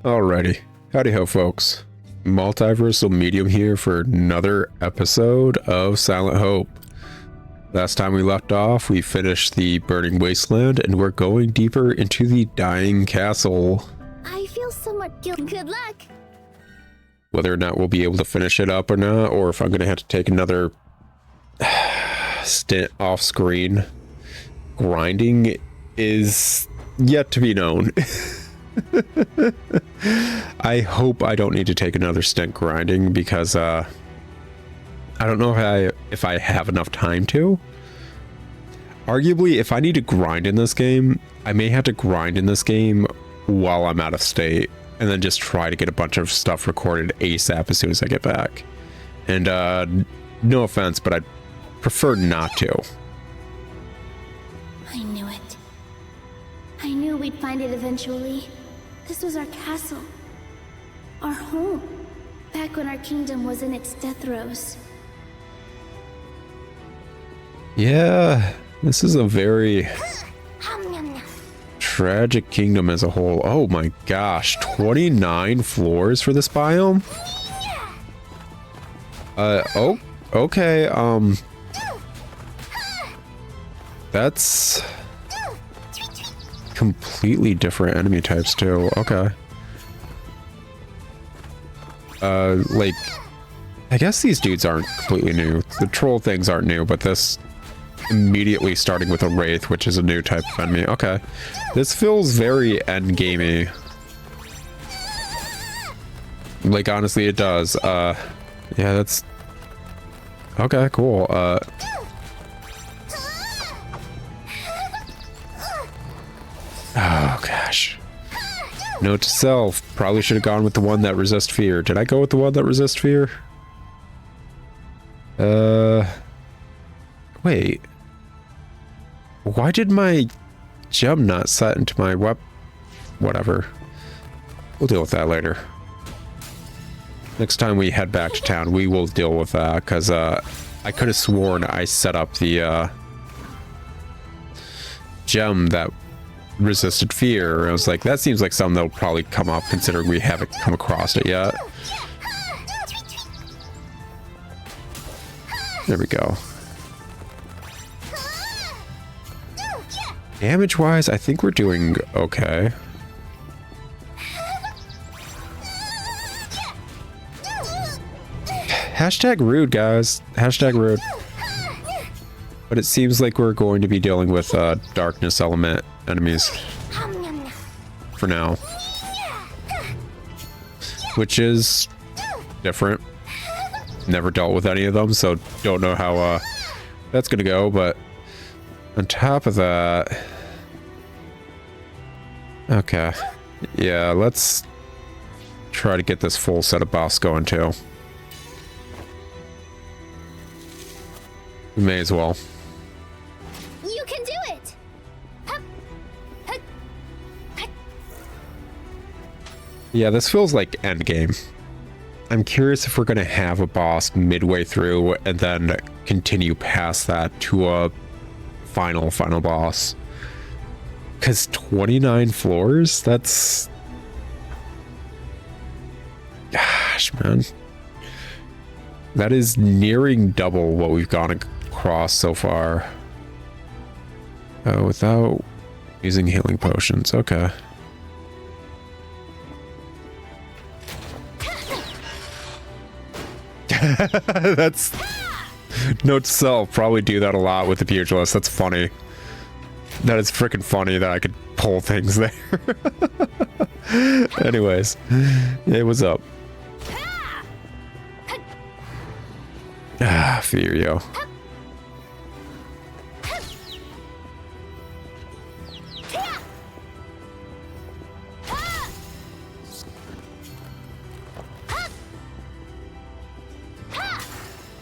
Alrighty, howdy ho folks. Multiversal Medium here for another episode of Silent Hope. Last time we left off, we finished the Burning Wasteland and we're going deeper into the Dying Castle. I feel somewhat guilty. Good luck! Whether or not we'll be able to finish it up or not, or if I'm going to have to take another stint off screen, grinding is yet to be known. I hope I don't need to take another stint grinding because I don't know if I have enough time to. Arguably, if I need to grind in this game, I may have to grind in this game while I'm out of state and then just try to get a bunch of stuff recorded ASAP as soon as I get back. And no offense, but I'd prefer not to. I knew it. I knew we'd find it eventually. This was our castle. Our home. Back when our kingdom was in its death throes. Yeah, this is a very tragic kingdom as a whole. Oh my gosh, 29 floors for this biome? Oh, okay, that's completely different enemy types too. Okay. Like, I guess these dudes aren't completely new. The troll things aren't new, but this immediately starting with a wraith, which is a new type of enemy. Okay. This feels very endgame-y. Like, honestly, it does. Yeah, that's... Okay, cool. Oh, gosh. Note to self. Probably should have gone with the one that resists fear. Did I go with the one that resists fear? Wait. Why did my gem not set into my whatever. We'll deal with that later. Next time we head back to town, we will deal with that, because I could have sworn I set up the gem that resisted fear. I was like, that seems like something that'll probably come up, considering we haven't come across it yet. There we go. Damage-wise, I think we're doing okay. Hashtag rude, guys. Hashtag rude. But it seems like we're going to be dealing with darkness element enemies for now, which is different. Never dealt with any of them, so don't know how that's gonna go. But on top of that, okay, yeah, let's try to get this full set of boss going too. We may as well. You can do it! Yeah, this feels like endgame. I'm curious if we're going to have a boss midway through and then continue past that to a final boss. Because 29 floors? That's... Gosh, man. That is nearing double what we've gone across so far. Without using healing potions. Okay. That's... Note to self, probably do that a lot with the pugilist. That's funny. That is freaking funny that I could pull things there. Anyways, hey, what's up? Ah, fear, yo.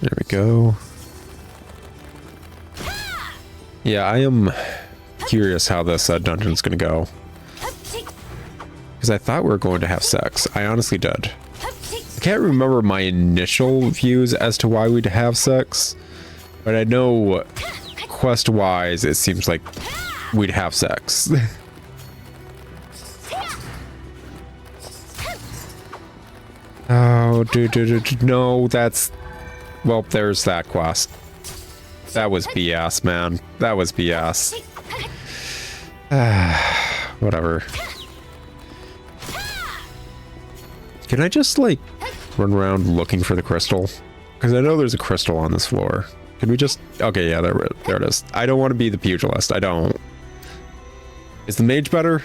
There we go. Yeah, I am curious how this dungeon's gonna go. Because I thought we were going to have sex. I honestly did. I can't remember my initial views as to why we'd have sex, but I know quest-wise it seems like we'd have sex. Oh, dude, no, that's... Well, there's that quest. That was BS, man. That was BS. Whatever. Can I just, like, run around looking for the crystal? Because I know there's a crystal on this floor. Can we just... Okay, yeah, there it is. I don't want to be the pugilist. I don't. Is the mage better?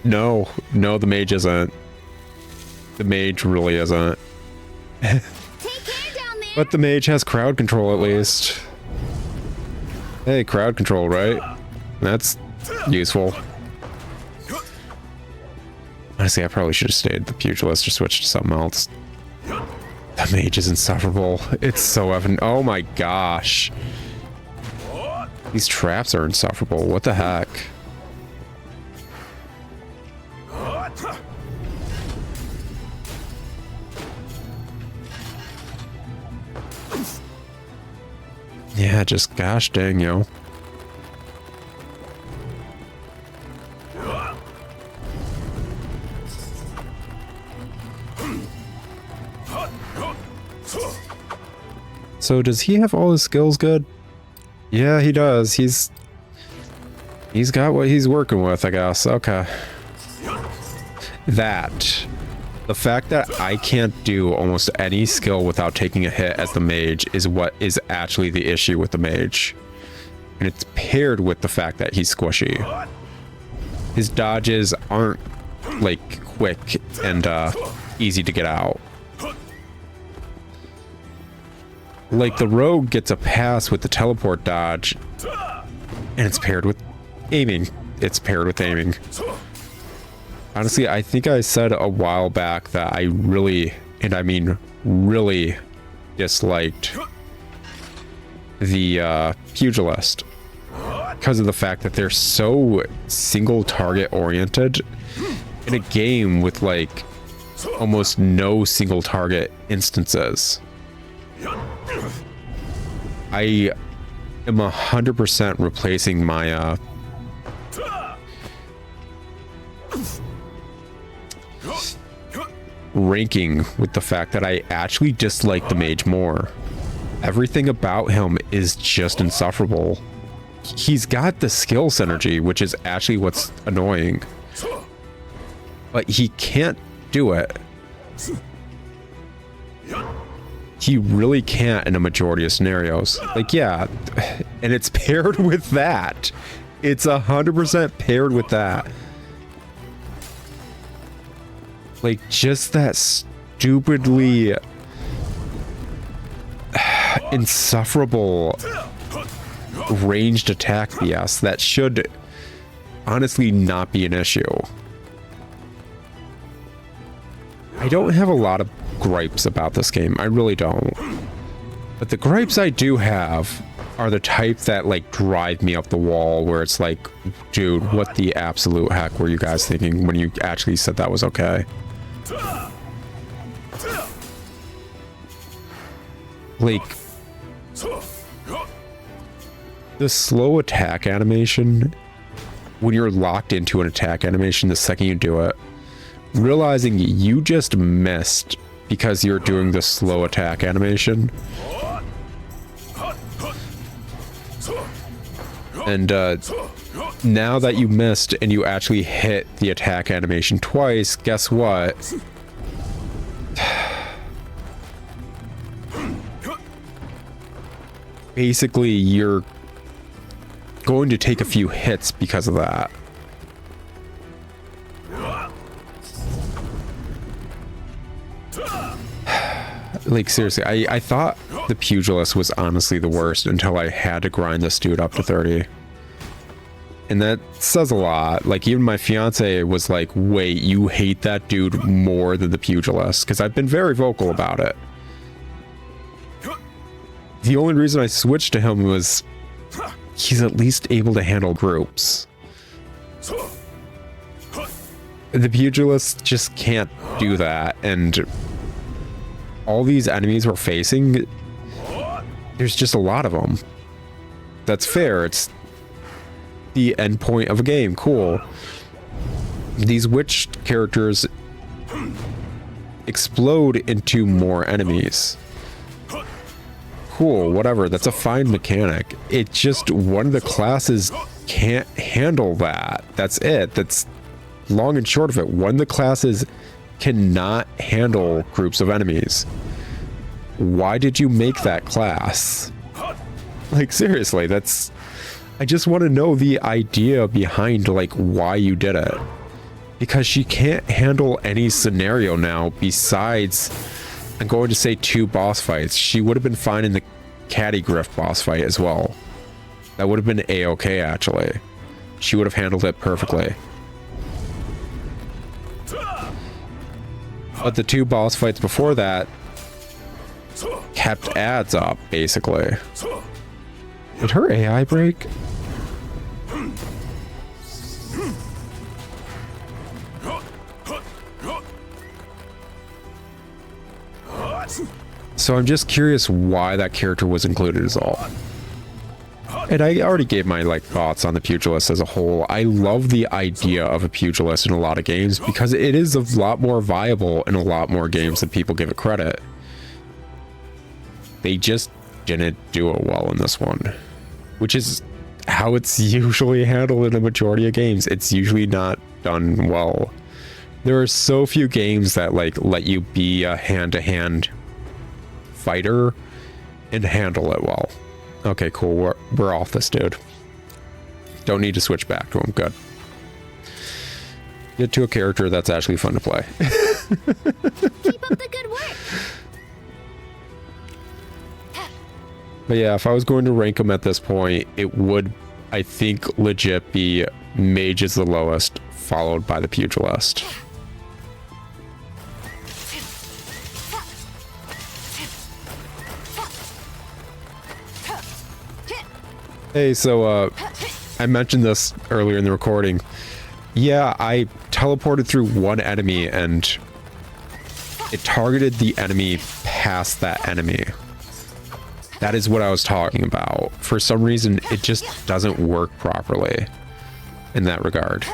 No. No, the mage isn't. The mage really isn't. But the mage has crowd control at least. Hey, crowd control, right? That's useful. Honestly, I probably should have stayed the pugilist or switched to something else. The mage is insufferable. It's so effing... Oh my gosh. These traps are insufferable. What the heck? Yeah, just gosh dang, yo. So does he have all his skills good? Yeah, he does. He's got what he's working with, I guess. Okay. The fact that I can't do almost any skill without taking a hit as the mage is what is actually the issue with the mage. And it's paired with the fact that he's squishy. His dodges aren't, like, quick and easy to get out. Like, the rogue gets a pass with the teleport dodge, and it's paired with aiming. It's paired with aiming. Honestly, I think I said a while back that I really, and I mean really, disliked the pugilist because of the fact that they're so single target oriented in a game with like almost no single target instances. I am 100% replacing my ranking with the fact that I actually dislike the mage more. Everything about him is just insufferable. He's got the skill synergy, which is actually what's annoying. But he can't do it. He really can't in a majority of scenarios. Like, yeah, and it's paired with that. It's 100% paired with that. Like, just that stupidly insufferable ranged attack BS that should honestly not be an issue. I don't have a lot of gripes about this game. I really don't. But the gripes I do have are the type that like drive me up the wall, where it's like, dude, what the absolute heck were you guys thinking when you actually said that was okay? Like, the slow attack animation, when you're locked into an attack animation the second you do it, realizing you just missed because you're doing the slow attack animation, and now that you missed and you actually hit the attack animation twice, guess what? Basically, you're going to take a few hits because of that. Like, seriously, I thought the pugilist was honestly the worst until I had to grind this dude up to 30. And that says a lot. Like, even my fiance was like, wait, you hate that dude more than the pugilist? Because I've been very vocal about it. The only reason I switched to him was he's at least able to handle groups. The pugilist just can't do that, and all these enemies we're facing, there's just a lot of them. That's fair. It's the end point of a game. Cool. These witch characters explode into more enemies. Cool, whatever, that's a fine mechanic. It just, one of the classes can't handle that. That's it. That's long and short of it. One of the classes cannot handle groups of enemies. Why did you make that class? Like, seriously, that's... I just want to know the idea behind, like, why you did it. Because she can't handle any scenario now besides, I'm going to say 2 boss fights. She would have been fine in the Caddy Griff boss fight as well. That would have been a-okay, actually. She would have handled it perfectly. But the 2 boss fights before that kept ads up, basically. Did her AI break? So I'm just curious why that character was included as all. And I already gave my thoughts on the pugilist as a whole. I love the idea of a pugilist in a lot of games because it is a lot more viable in a lot more games than people give it credit. They just didn't do it well in this one, which is how it's usually handled in a majority of games. It's usually not done well. There are so few games that let you be a hand-to-hand fighter and handle it well. Okay, cool. We're off this dude. Don't need to switch back to him. Good. Get to a character that's actually fun to play. Keep up the good work. But yeah, if I was going to rank them at this point, it would, I think, legit be Mage is the lowest, followed by the Pugilist. Hey, so I mentioned this earlier in the recording. Yeah, I teleported through one enemy and it targeted the enemy past that enemy. That is what I was talking about. For some reason, it just doesn't work properly in that regard.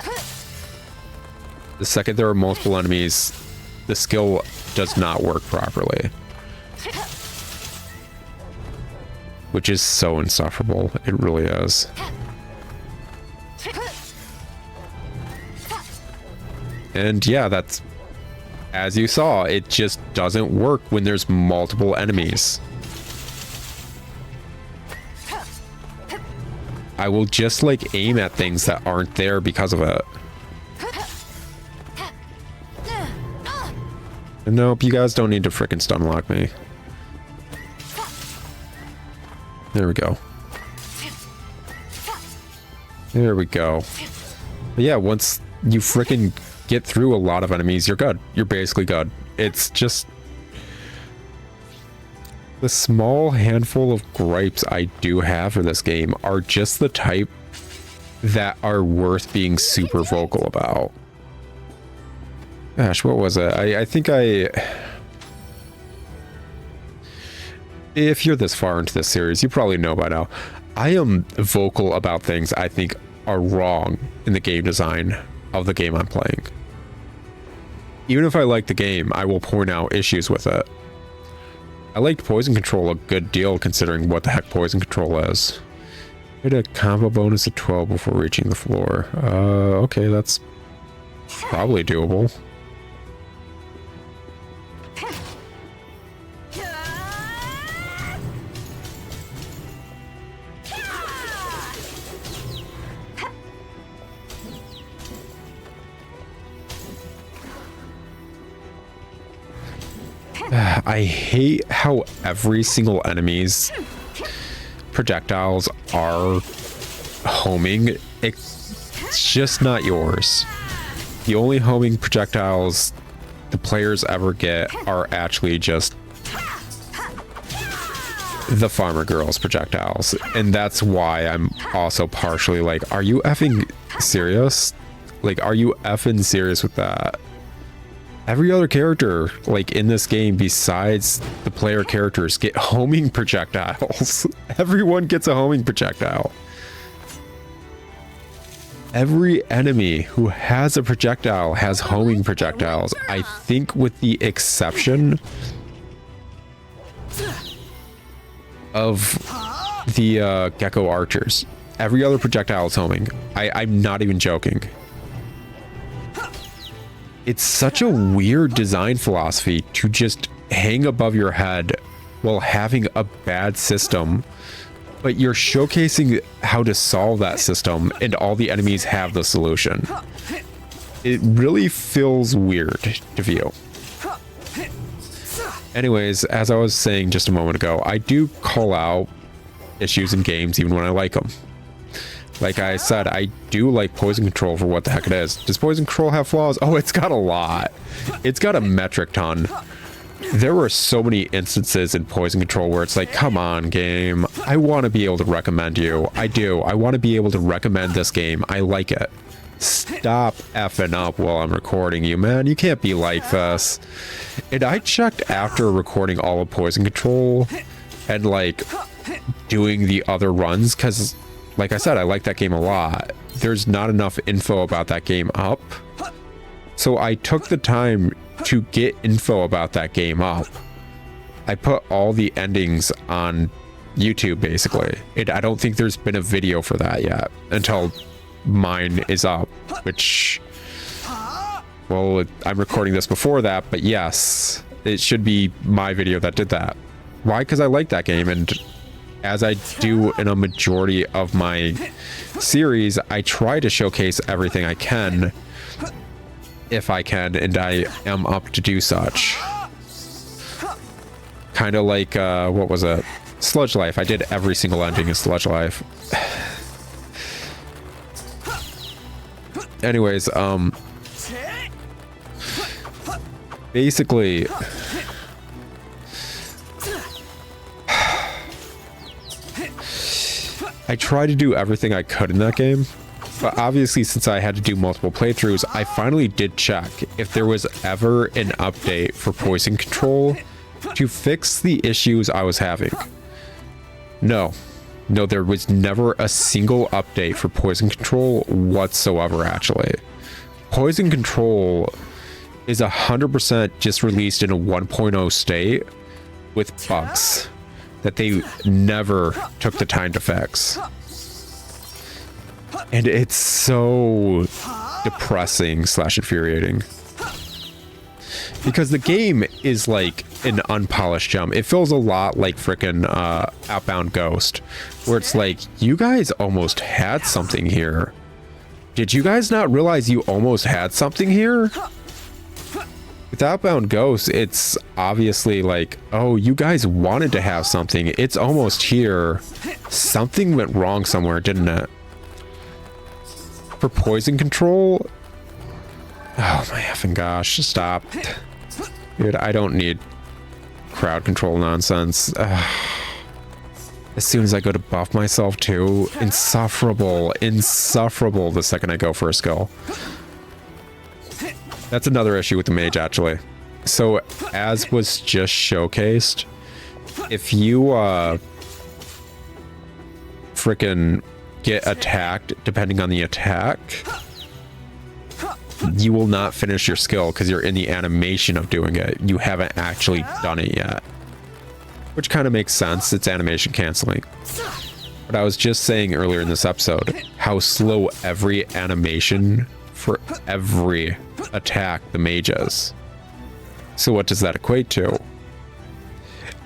The second there are multiple enemies, the skill does not work properly. Which is so insufferable. It really is. And yeah, that's... as you saw, it just doesn't work when there's multiple enemies. I will just aim at things that aren't there because of it. And nope, you guys don't need to frickin' stun lock me. There we go. There we go. But yeah, once you frickin' get through a lot of enemies, you're good. You're basically good. It's just... the small handful of gripes I do have for this game are just the type that are worth being super vocal about. Gosh, what was it? I think if you're this far into this series, you probably know by now. I am vocal about things I think are wrong in the game design of the game I'm playing. Even if I like the game, I will point out issues with it. I liked poison control a good deal considering what the heck poison control is. Hit a combo bonus of 12 before reaching the floor. Okay, that's probably doable. I hate how every single enemy's projectiles are homing. It's just not yours. The only homing projectiles the players ever get are actually just the farmer girl's projectiles. And that's why I'm also partially like, are you effing serious? Are you effing serious with that? Every other character, in this game, besides the player characters, get homing projectiles. Everyone gets a homing projectile. Every enemy who has a projectile has homing projectiles. I think with the exception of the gecko archers. Every other projectile is homing. I'm not even joking. It's such a weird design philosophy to just hang above your head while having a bad system, but you're showcasing how to solve that system and all the enemies have the solution. It really feels weird to view. Anyways, as I was saying just a moment ago, I do call out issues in games even when I like them. Like I said, I do like Poison Control for what the heck it is. Does Poison Control have flaws? Oh, it's got a lot. It's got a metric ton. There were so many instances in Poison Control where it's like, come on, game. I want to be able to recommend you. I do. I want to be able to recommend this game. I like it. Stop effing up while I'm recording you, man. You can't be like this. And I checked after recording all of Poison Control and like doing the other runs because, like I said, I like that game a lot. There's not enough info about that game up. So I took the time to get info about that game up. I put all the endings on YouTube, basically. I don't think there's been a video for that yet until mine is up, which, well, I'm recording this before that, but yes, it should be my video that did that. Why? Because I like that game, and as I do in a majority of my series, I try to showcase everything I can, if I can, and I am up to do such. Kind of like, what was it? Sludge Life. I did every single ending in Sludge Life. Anyways, basically, I tried to do everything I could in that game, but obviously since I had to do multiple playthroughs, I finally did check if there was ever an update for Poison Control to fix the issues I was having. No, there was never a single update for Poison Control whatsoever, actually. Poison Control is 100% just released in a 1.0 state with bugs that they never took the time to fix. And it's so depressing / infuriating. Because the game is like an unpolished gem. It feels a lot like frickin' Outbound Ghost, where it's like, you guys almost had something here. Did you guys not realize you almost had something here? With Outbound Ghost, it's obviously like, oh, you guys wanted to have something. It's almost here. Something went wrong somewhere, didn't it? For Poison Control, oh my effing gosh, stop. Dude, I don't need crowd control nonsense. As soon as I go to buff myself too, insufferable the second I go for a skill. That's another issue with the mage, actually. So, as was just showcased, if you frickin' get attacked, depending on the attack, you will not finish your skill because you're in the animation of doing it. You haven't actually done it yet. Which kind of makes sense. It's animation canceling. But I was just saying earlier in this episode how slow every animation for every attack the mage is. So what does that equate to?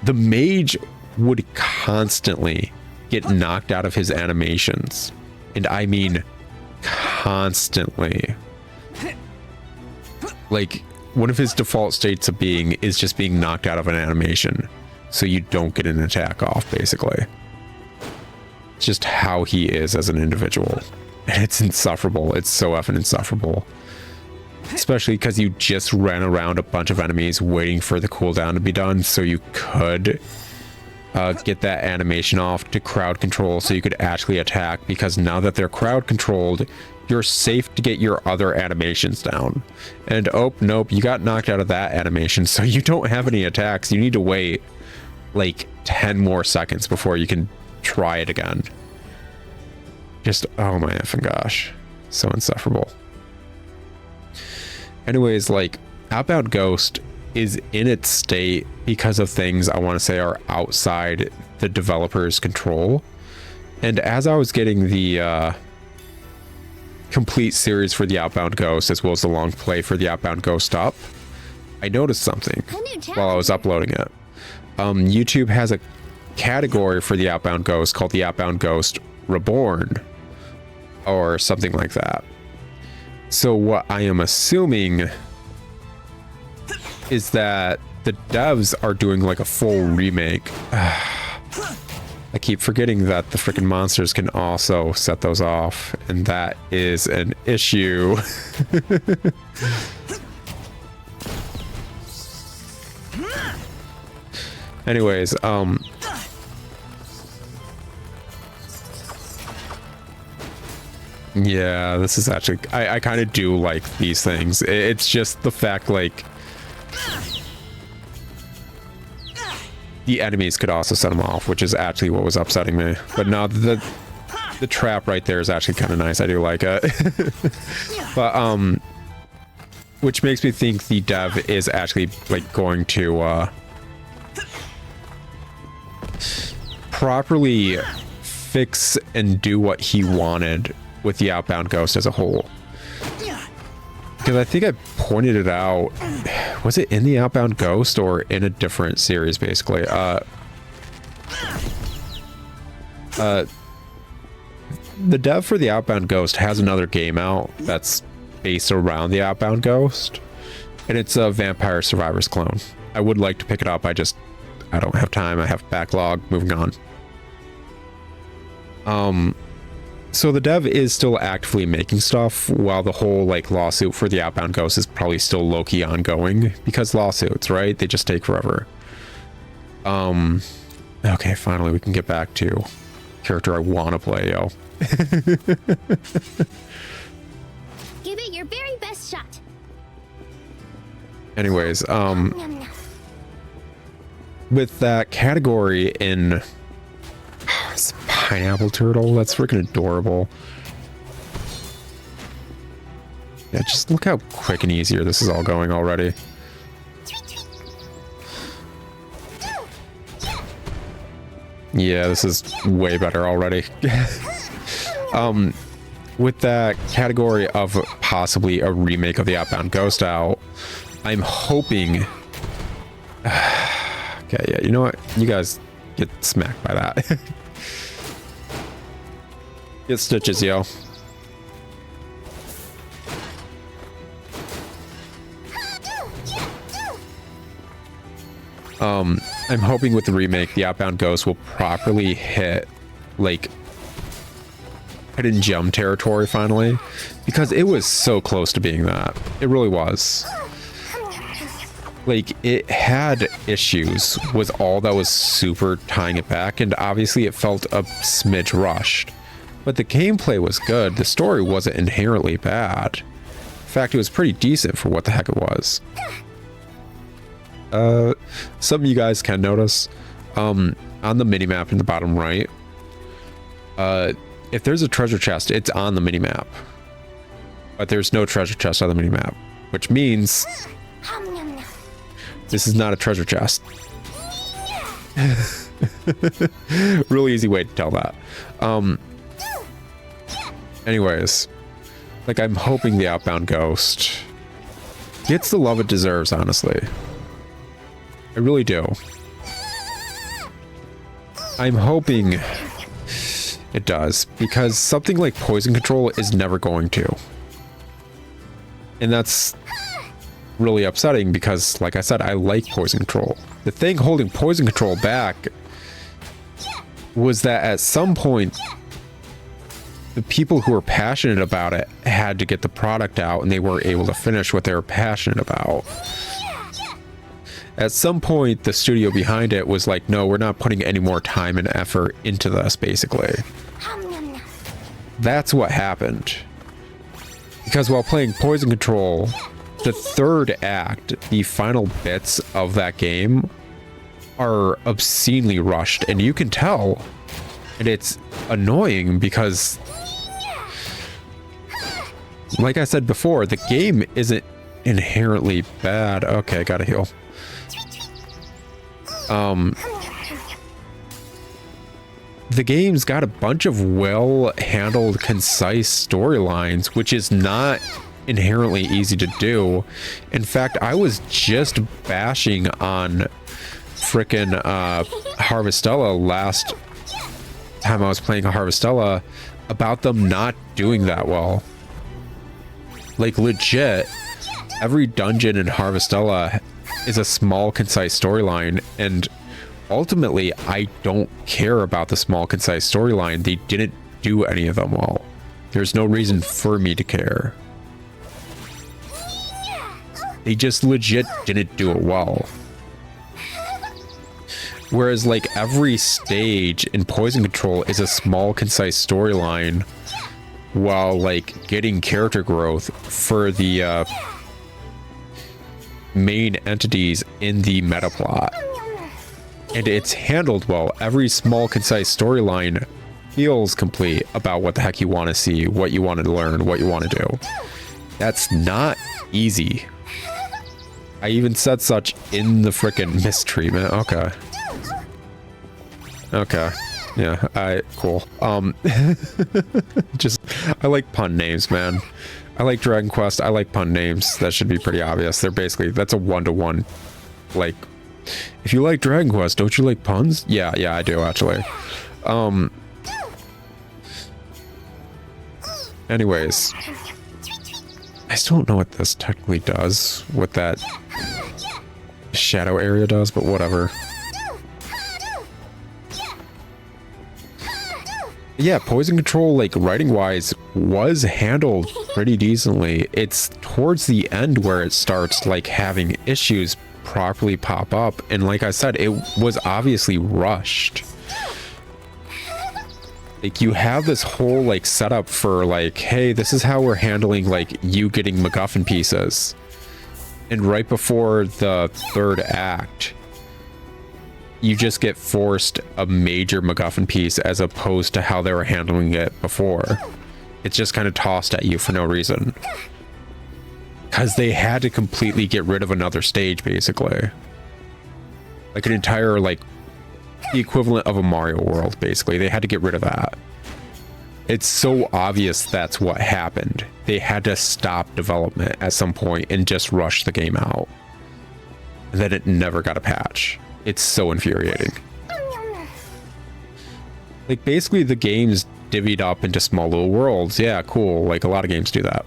The mage would constantly get knocked out of his animations. And I mean constantly. Like, one of his default states of being is just being knocked out of an animation, so you don't get an attack off, basically. It's just how he is as an individual. And it's insufferable. It's so effing insufferable. Especially because you just ran around a bunch of enemies waiting for the cooldown to be done, so you could get that animation off to crowd control so you could actually attack, because now that they're crowd controlled, you're safe to get your other animations down. And oh, nope, you got knocked out of that animation, so you don't have any attacks. You need to wait like 10 more seconds before you can try it again. Just, oh my effing gosh. So insufferable. Anyways, like, Outbound Ghost is in its state because of things I want to say are outside the developer's control. And as I was getting the complete series for the Outbound Ghost, as well as the long play for the Outbound Ghost up, I noticed something while I was uploading it. YouTube has a category for the Outbound Ghost called the Outbound Ghost Reborn, or something like that. So what I am assuming is that the devs are doing like a full remake. I keep forgetting that the freaking monsters can also set those off, and that is an issue. Anyways, yeah, this is actually, I kind of do like these things. It's just the fact, like, the enemies could also set them off, which is actually what was upsetting me. But no, the trap right there is actually kind of nice. I do like it. But which makes me think the dev is actually like going to properly fix and do what he wanted with the Outbound Ghost as a whole. Because I think I pointed it out. Was it in the Outbound Ghost or in a different series, basically? The dev for the Outbound Ghost has another game out that's based around the Outbound Ghost, and it's a Vampire Survivors clone. I would like to pick it up. I don't have time. I have backlog. Moving on. So the dev is still actively making stuff, while the whole like lawsuit for the Outbound Ghost is probably still low-key ongoing, because lawsuits, right? They just take forever. Okay, finally we can get back to character I want to play, yo. Give it your very best shot. Anyways, with that category in it's a pineapple turtle, that's freaking adorable. Yeah, just look how quick and easier this is all going already. Yeah, this is way better already. With that category of possibly a remake of the Outbound Ghost out, I'm hoping... Okay, yeah, you know what? You guys get smacked by that. Get stitches, yo. I'm hoping with the remake, the Outbound Ghost will properly hit, like, hidden gem territory finally, because it was so close to being that. It really was. Like, it had issues, was all that was super tying it back, and obviously it felt a smidge rushed. But the gameplay was good. The story wasn't inherently bad. In fact, it was pretty decent for what the heck it was. Something you guys can notice, on the minimap in the bottom right, if there's a treasure chest, it's on the minimap. But there's no treasure chest on the minimap, which means this is not a treasure chest. Really easy way to tell that. Anyways, like, I'm hoping the Outbound Ghost gets the love it deserves, honestly. I really do. I'm hoping it does, because something like Poison Control is never going to. And that's really upsetting because, like I said, I like Poison Control. The thing holding Poison Control back was that at some point, the people who were passionate about it had to get the product out, and they weren't able to finish what they were passionate about. At some point, the studio behind it was like, no, we're not putting any more time and effort into this, basically. That's what happened. Because while playing Poison Control, the third act, the final bits of that game, are obscenely rushed, and you can tell. And it's annoying because Like I said before, the game isn't inherently bad. Okay, gotta heal. The game's got a bunch of well-handled, concise storylines, which is not inherently easy to do. In fact, I was just bashing on frickin' Harvestella last time I was playing Harvestella about them not doing that well. Like, legit, every dungeon in Harvestella is a small, concise storyline, and ultimately, I don't care about the small, concise storyline. They didn't do any of them well. There's no reason for me to care. They just legit didn't do it well. Whereas, like, every stage in Poison Control is a small, concise storyline, while, like, getting character growth for the main entities in the meta plot. And it's handled well. Every small, concise storyline feels complete about what the heck you want to see, what you want to learn, what you want to do. That's not easy. I even said such in the frickin' mistreatment. Okay. Okay. Yeah, cool. Just, I like pun names, man. I like Dragon Quest. I like pun names. That should be pretty obvious. They're basically, that's a one-to-one, like, if you like Dragon Quest, don't you like puns? Yeah, I do, actually. Anyways. I still don't know what this technically does, what that shadow area does, but whatever. Yeah, Poison Control, like, writing-wise, was handled pretty decently. It's towards the end where it starts, like, having issues properly pop up, and like I said, it was obviously rushed. Like, you have this whole, like, setup for, like, hey, this is how we're handling, like, you getting MacGuffin pieces. And right before the third act, you just get forced a major MacGuffin piece as opposed to how they were handling it before. It's just kind of tossed at you for no reason. Because they had to completely get rid of another stage, basically. Like an entire, like, the equivalent of a Mario world, basically. They had to get rid of that. It's so obvious that's what happened. They had to stop development at some point and just rush the game out. And then it never got a patch. It's so infuriating. Like, basically, the game's divvied up into small little worlds. Yeah, cool. Like, a lot of games do that.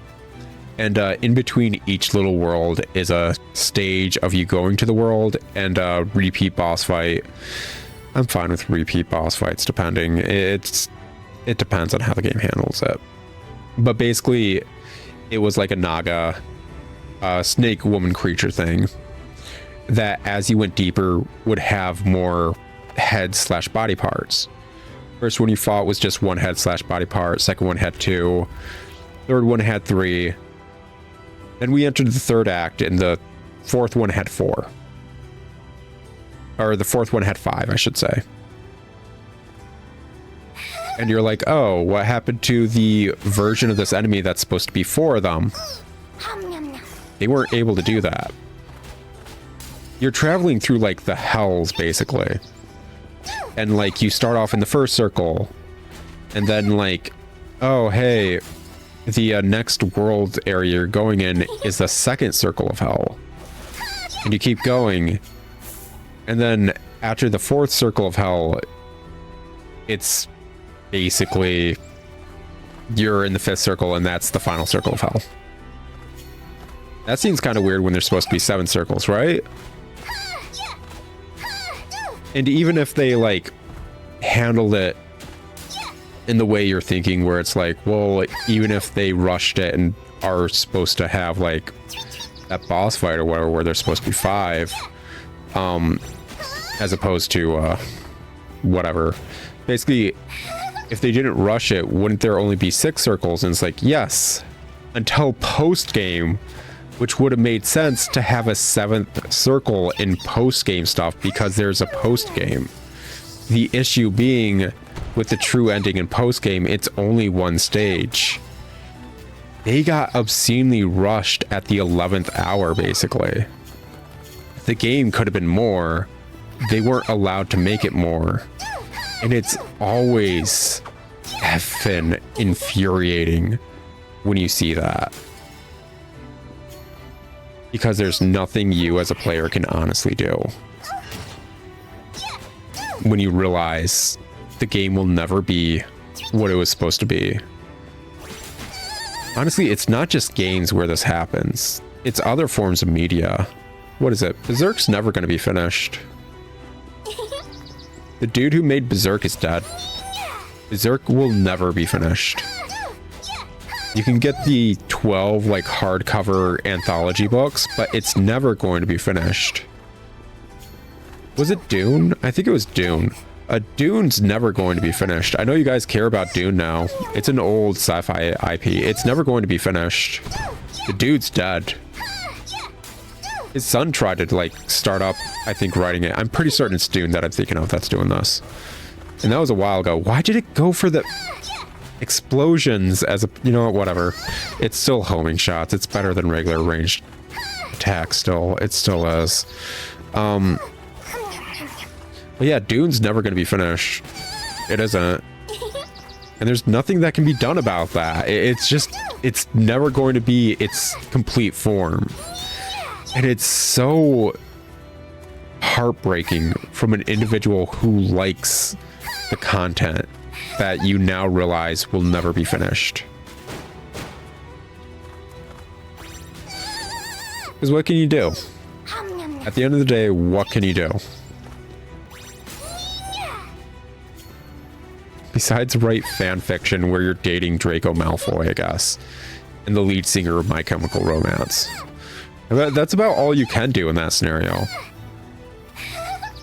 And in between each little world is a stage of you going to the world and a repeat boss fight. I'm fine with repeat boss fights, depending. It depends on how the game handles it. But basically, it was like a Naga, snake woman creature thing that, as you went deeper, would have more head/body parts. First one you fought was just one head/body part. Second one had 2. Third one had 3. Then we entered the third act, and the fourth one had 4. Or the fourth one had 5, I should say. And you're like, oh, what happened to the version of this enemy that's supposed to be 4 of them? They weren't able to do that. You're traveling through, like, the hells, basically. And, like, you start off in the first circle, and then, like, oh, hey, the next world area you're going in is the second circle of hell. And you keep going. And then after the 4th circle of hell, it's basically you're in the 5th circle, and that's the final circle of hell. That seems kind of weird when there's supposed to be 7 circles, right? And even if they, like, handled it in the way you're thinking, where it's like, well, even if they rushed it and are supposed to have, like, that boss fight or whatever, where there's supposed to be 5, as opposed to, whatever. Basically, if they didn't rush it, wouldn't there only be 6 circles? And it's like, yes, until post-game, which would have made sense to have a 7th circle in post-game stuff, because there's a post-game. The issue being, with the true ending in post-game, it's only one stage. they got obscenely rushed at the 11th hour, basically. The game could have been more. They weren't allowed to make it more. And it's always effing infuriating when you see that. Because there's nothing you as a player can honestly do. When you realize the game will never be what it was supposed to be. Honestly, it's not just games where this happens. It's other forms of media. What is it? Berserk's never going to be finished. The dude who made Berserk is dead. Berserk will never be finished. You can get the 12 like hardcover anthology books, but it's never going to be finished. Was it Dune? I think it was Dune. Dune's never going to be finished. I know you guys care about Dune now. It's an old sci-fi IP. It's never going to be finished. The dude's dead. His son tried to like start up, I think, writing it. I'm pretty certain it's Dune that I'm thinking of that's doing this. And that was a while ago. Why did it go for the explosions as a, you know what, whatever. It's still homing shots. It's better than regular ranged attack still. It still is. But yeah, Dune's never going to be finished. It isn't. And there's nothing that can be done about that. It's just, it's never going to be its complete form. And it's so heartbreaking from an individual who likes the content that you now realize will never be finished. Because what can you do? At the end of the day, what can you do? Besides write fan fiction where you're dating Draco Malfoy, I guess, and the lead singer of My Chemical Romance. That's about all you can do in that scenario.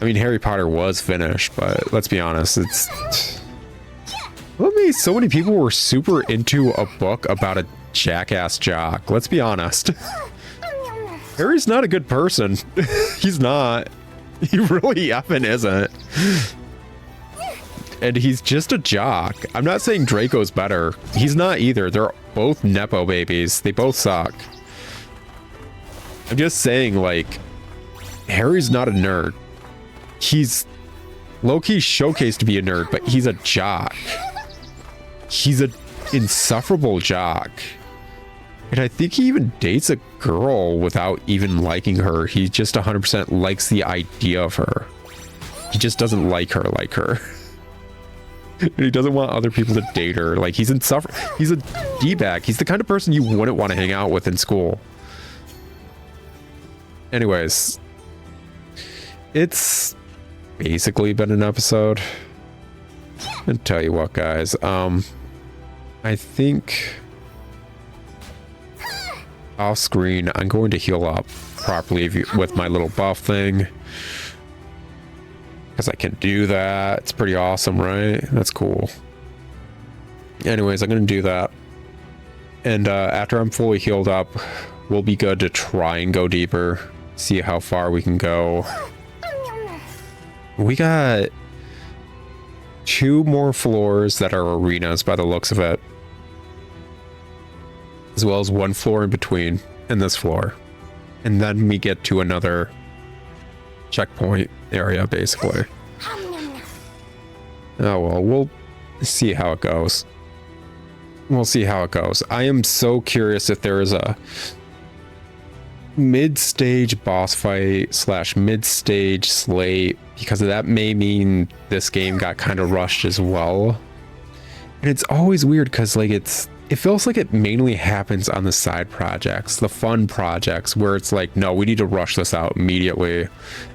I mean, Harry Potter was finished, but let's be honest, it's... so many people were super into a book about a jackass jock. Let's be honest. Harry's not a good person. He's not. He really effing isn't. And he's just a jock. I'm not saying Draco's better. He's not either. They're both Nepo babies. They both suck. I'm just saying, like, Harry's not a nerd. He's low-key showcased to be a nerd, but he's a jock. He's an insufferable jock. And I think he even dates a girl without even liking her. He just 100% likes the idea of her. He just doesn't like her. And he doesn't want other people to date her. Like, he's insufferable. He's a D-bag. He's the kind of person you wouldn't want to hang out with in school. Anyways, it's basically been an episode. And tell you what, guys, I think off screen I'm going to heal up properly with my little buff thing, because I can do that. It's pretty awesome, right? That's cool. Anyways, I'm going to do that, and after I'm fully healed up, we'll be good to try and go deeper, see how far we can go. We got 2 more floors that are arenas by the looks of it, as well as 1 floor in between and this floor, and then we get to another checkpoint area basically. Oh well, we'll see how it goes. I am so curious if there is a mid-stage boss fight / mid-stage slate, because that may mean this game got kind of rushed as well. And it's always weird because like it feels like it mainly happens on the side projects, the fun projects, where it's like, no, we need to rush this out immediately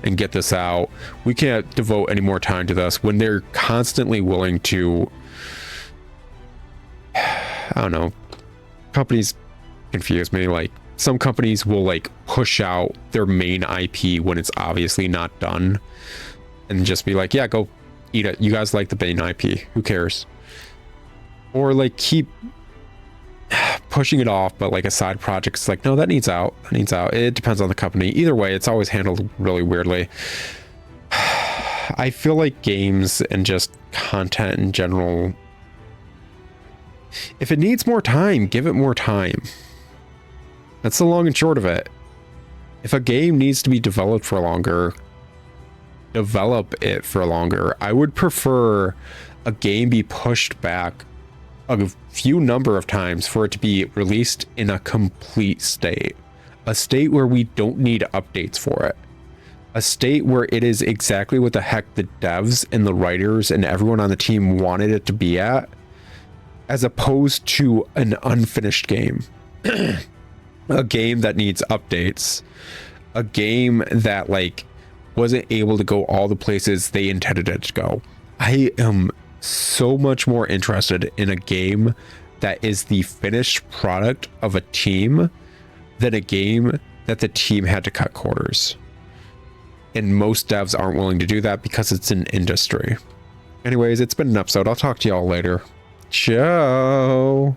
and get this out. We can't devote any more time to this, when they're constantly willing to, I don't know, companies confuse me. Like, some companies will like push out their main IP when it's obviously not done, and just be like, yeah, go eat it. You guys like the main IP, who cares? Or like keep pushing it off, but like a side project is like, no, that needs out. It depends on the company. Either way, it's always handled really weirdly. I feel like games and just content in general If it needs more time, give it more time. That's the long and short of it. If a game needs to be developed for longer, develop it for longer. I would prefer a game be pushed back a few number of times for it to be released in a complete state. A state where we don't need updates for it. A state where it is exactly what the heck the devs and the writers and everyone on the team wanted it to be at, as opposed to an unfinished game. A game that needs updates. A game that like wasn't able to go all the places they intended it to go. I am so much more interested in a game that is the finished product of a team than a game that the team had to cut corners. And most devs aren't willing to do that because it's an industry. Anyways, it's been an episode. I'll talk to y'all later. Ciao.